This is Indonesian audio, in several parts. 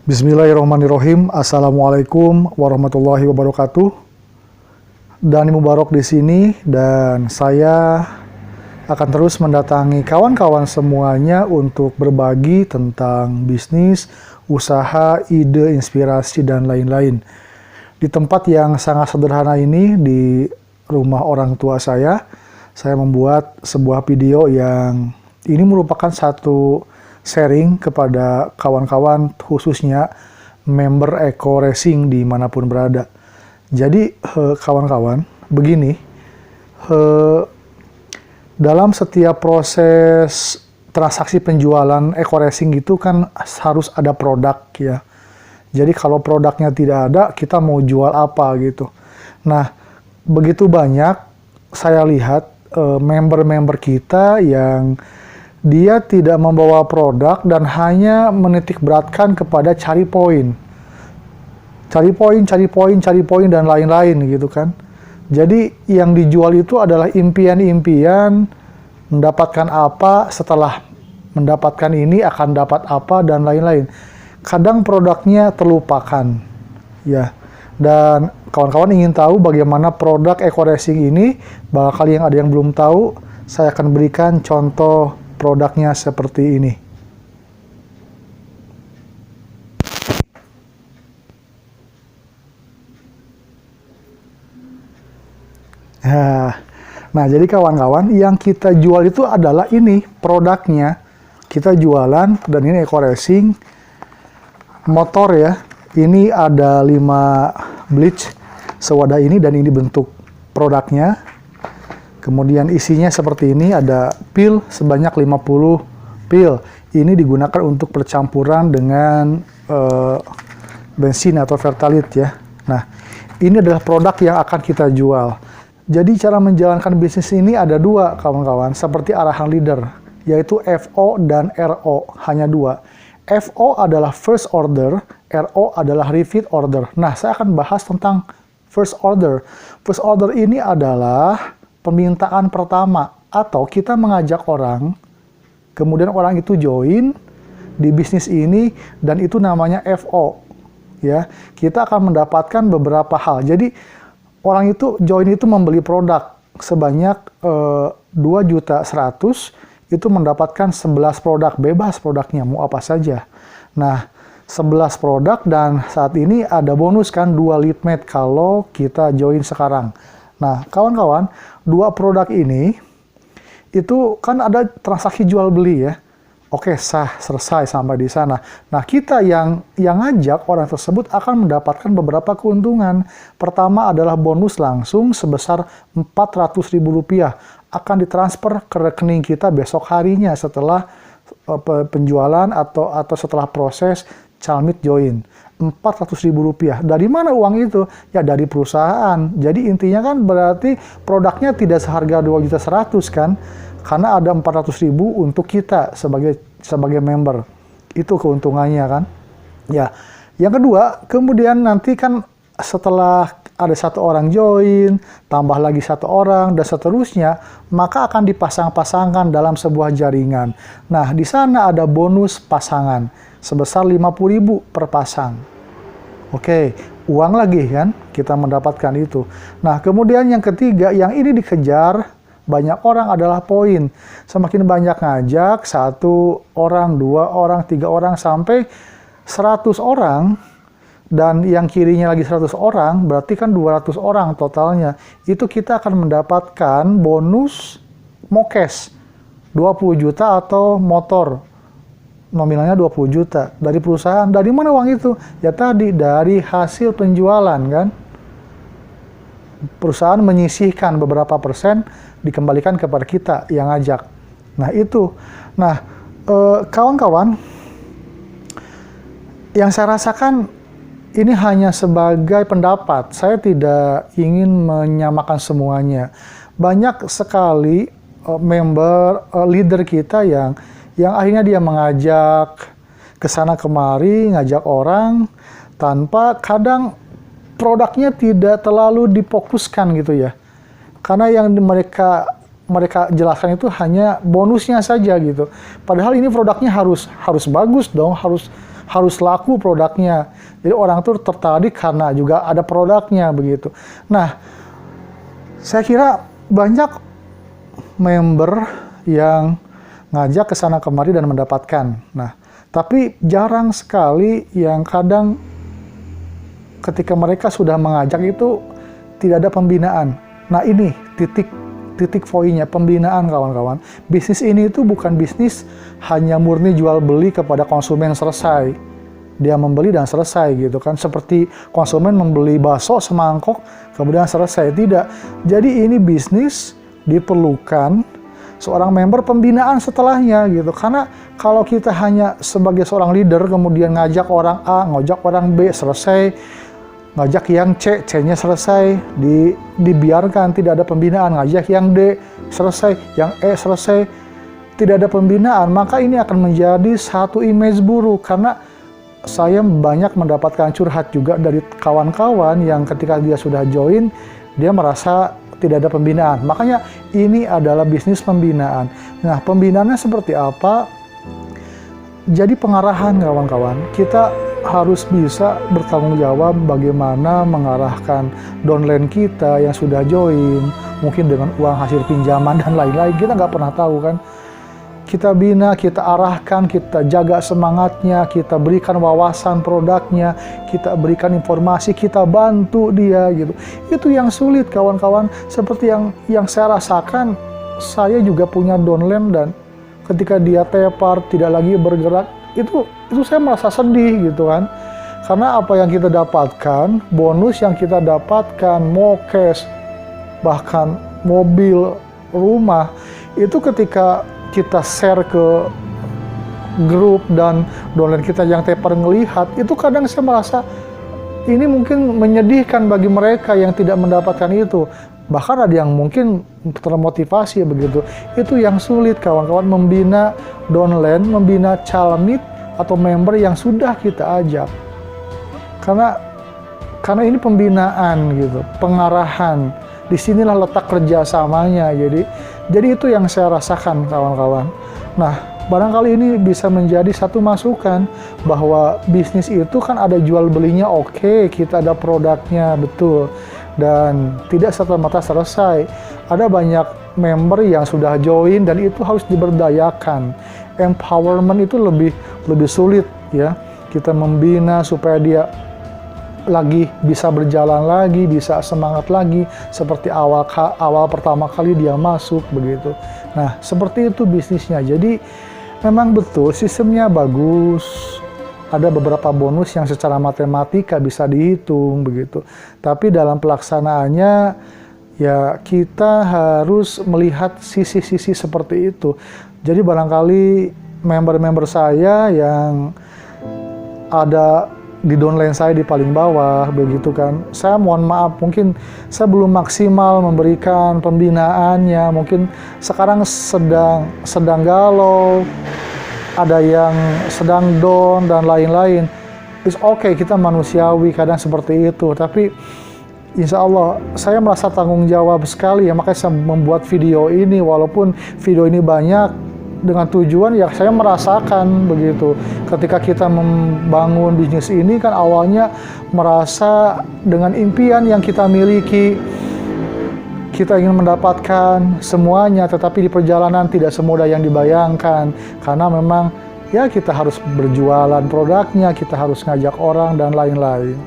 Bismillahirrahmanirrahim. Assalamualaikum warahmatullahi wabarakatuh. Dani Mubarok di sini dan saya akan terus mendatangi kawan-kawan semuanya untuk berbagi tentang bisnis, usaha, ide, inspirasi, dan lain-lain. Di tempat yang sangat sederhana ini, di rumah orang tua saya membuat sebuah video yang ini merupakan satu sharing kepada kawan-kawan, khususnya member Eko Racing dimanapun berada. Jadi kawan-kawan, begini, dalam setiap proses transaksi penjualan Eko Racing itu kan harus ada produk ya. Jadi kalau produknya tidak ada, kita mau jual apa gitu. Nah, begitu banyak saya lihat member-member kita yang dia tidak membawa produk dan hanya menitik beratkan kepada cari poin, dan lain-lain gitu kan. Jadi yang dijual itu adalah impian-impian, mendapatkan apa, setelah mendapatkan ini akan dapat apa, dan lain-lain. Kadang produknya terlupakan, ya. Dan kawan-kawan ingin tahu bagaimana produk Eko Racing ini, barangkali yang ada yang belum tahu, saya akan berikan contoh produknya seperti ini. Nah, jadi kawan-kawan, yang kita jual itu adalah ini produknya. Kita jualan, dan ini Eko Racing motor ya. Ini ada 5 bleach sewadah ini, dan ini bentuk produknya. Kemudian isinya seperti ini, ada pil sebanyak 50 pil. Ini digunakan untuk percampuran dengan bensin atau pertalite ya. Nah, ini adalah produk yang akan kita jual. Jadi cara menjalankan bisnis ini ada dua kawan-kawan, seperti arahan leader, yaitu FO dan RO, hanya dua. FO adalah first order, RO adalah repeat order. Nah, saya akan bahas tentang first order. First order ini adalah permintaan pertama, atau kita mengajak orang, kemudian orang itu join di bisnis ini, dan itu namanya FO. Ya, kita akan mendapatkan beberapa hal. Jadi orang itu join itu membeli produk sebanyak 2.100.000, itu mendapatkan 11 produk, bebas produknya mau apa saja. Nah, 11 produk, dan saat ini ada bonus kan 2 lead mate kalau kita join sekarang. Nah, kawan-kawan, 2 produk ini itu kan ada transaksi jual beli ya. Oke, sah, selesai sampai di sana. Nah, kita yang ngajak orang tersebut akan mendapatkan beberapa keuntungan. Pertama adalah bonus langsung sebesar Rp400.000 akan ditransfer ke rekening kita besok harinya setelah penjualan atau setelah proses calmit join. Rp400.000. Dari mana uang itu? Ya dari perusahaan. Jadi intinya kan berarti produknya tidak seharga 2.100.000 kan? Karena ada 400.000 untuk kita sebagai member. Itu keuntungannya kan? Ya. Yang kedua, kemudian nanti kan setelah ada 1 orang join, tambah lagi 1 orang, dan seterusnya, maka akan dipasang-pasangkan dalam sebuah jaringan. Nah, di sana ada bonus pasangan sebesar 50.000 per pasang. Oke, uang lagi kan, kita mendapatkan itu. Nah, kemudian yang ketiga, yang ini dikejar banyak orang adalah poin. Semakin banyak ngajak, 1 orang, 2 orang, 3 orang, sampai 100 orang, dan yang kirinya lagi 100 orang, berarti kan 200 orang totalnya. Itu kita akan mendapatkan bonus mokes 20 juta atau motor nominalnya 20 juta dari perusahaan. Dari mana uang itu? Ya tadi, dari hasil penjualan kan. Perusahaan menyisihkan beberapa persen, dikembalikan kepada kita yang ngajak. Nah itu. Nah, kawan-kawan, yang saya rasakan ini hanya sebagai pendapat. Saya tidak ingin menyamakan semuanya. Banyak sekali member, leader kita yang akhirnya dia mengajak ke sana kemari, ngajak orang, tanpa kadang produknya tidak terlalu difokuskan gitu ya. Karena yang mereka jelaskan itu hanya bonusnya saja gitu. Padahal ini produknya harus bagus dong, harus laku produknya. Jadi orang tuh tertarik karena juga ada produknya begitu. Nah, saya kira banyak member yang ngajak ke sana kemari dan mendapatkan. Nah, tapi jarang sekali yang kadang ketika mereka sudah mengajak itu tidak ada pembinaan. Nah, ini titik poinnya, pembinaan kawan-kawan. Bisnis ini itu bukan bisnis hanya murni jual beli kepada konsumen selesai. Dia membeli dan selesai gitu kan. Seperti konsumen membeli bakso semangkok kemudian selesai. Tidak. Jadi ini bisnis diperlukan seorang member pembinaan setelahnya gitu. Karena kalau kita hanya sebagai seorang leader kemudian ngajak orang A, ngajak orang B, selesai, ngajak yang C, C-nya selesai, dibiarkan, tidak ada pembinaan, ngajak yang D, selesai, yang E selesai, tidak ada pembinaan, maka ini akan menjadi satu image buruk. Karena saya banyak mendapatkan curhat juga dari kawan-kawan yang ketika dia sudah join, dia merasa tidak ada pembinaan. Makanya ini adalah bisnis pembinaan. Nah, pembinaannya seperti apa? Jadi pengarahan kawan-kawan, kita harus bisa bertanggung jawab bagaimana mengarahkan downline kita yang sudah join, mungkin dengan uang hasil pinjaman dan lain-lain. Kita nggak pernah tahu kan. Kita bina, kita arahkan, kita jaga semangatnya, kita berikan wawasan produknya, kita berikan informasi, kita bantu dia gitu. Itu yang sulit kawan-kawan. Seperti yang saya rasakan, saya juga punya downline dan ketika dia tepar, tidak lagi bergerak, itu saya merasa sedih gitu kan. Karena apa yang kita dapatkan, bonus yang kita dapatkan, mokes, bahkan mobil, rumah, itu ketika kita share ke grup dan downline kita yang tepar ngelihat, itu kadang saya merasa ini mungkin menyedihkan bagi mereka yang tidak mendapatkan itu. Bahkan ada yang mungkin termotivasi begitu. Itu yang sulit kawan-kawan, membina downline, membina calamit atau member yang sudah kita ajak. Karena ini pembinaan gitu, pengarahan. Disinilah letak kerjasamanya. Jadi itu yang saya rasakan kawan-kawan. Nah, barangkali ini bisa menjadi satu masukan bahwa bisnis itu kan ada jual belinya, oke, kita ada produknya, betul. Dan tidak serta-merta selesai. Ada banyak member yang sudah join dan itu harus diberdayakan. Empowerment itu lebih sulit ya. Kita membina supaya dia lagi bisa berjalan lagi, bisa semangat lagi seperti awal pertama kali dia masuk begitu. Nah, seperti itu bisnisnya. Jadi memang betul sistemnya bagus. Ada beberapa bonus yang secara matematika bisa dihitung begitu. Tapi dalam pelaksanaannya ya kita harus melihat sisi-sisi seperti itu. Jadi barangkali member-member saya yang ada di downline saya di paling bawah begitu kan, saya mohon maaf mungkin saya belum maksimal memberikan pembinaannya, mungkin sekarang sedang galau, ada yang sedang down dan lain-lain. It's okay, kita manusiawi kadang seperti itu, tapi insya Allah saya merasa tanggung jawab sekali ya, makanya saya membuat video ini. Walaupun video ini banyak dengan tujuan ya saya merasakan begitu. Ketika kita membangun bisnis ini kan awalnya merasa dengan impian yang kita miliki, kita ingin mendapatkan semuanya, tetapi di perjalanan tidak semudah yang dibayangkan. Karena memang ya kita harus berjualan produknya, kita harus ngajak orang dan lain-lain.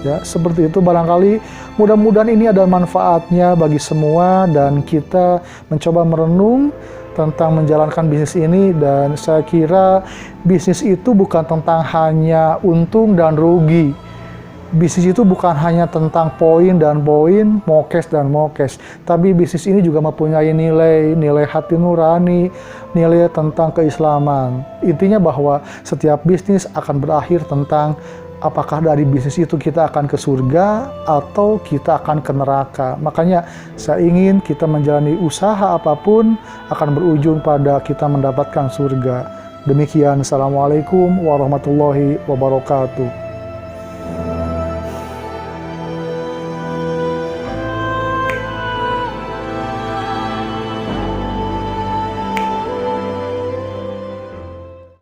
Ya, seperti itu barangkali. Mudah-mudahan ini ada manfaatnya bagi semua dan kita mencoba merenung tentang menjalankan bisnis ini. Dan saya kira bisnis itu bukan tentang hanya untung dan rugi. Bisnis itu bukan hanya tentang poin dan poin, mokes dan mokes. Tapi bisnis ini juga mempunyai nilai hati nurani, nilai tentang keislaman. Intinya bahwa setiap bisnis akan berakhir tentang apakah dari bisnis itu kita akan ke surga atau kita akan ke neraka. Makanya saya ingin kita menjalani usaha apapun akan berujung pada kita mendapatkan surga. Demikian, Assalamualaikum warahmatullahi wabarakatuh.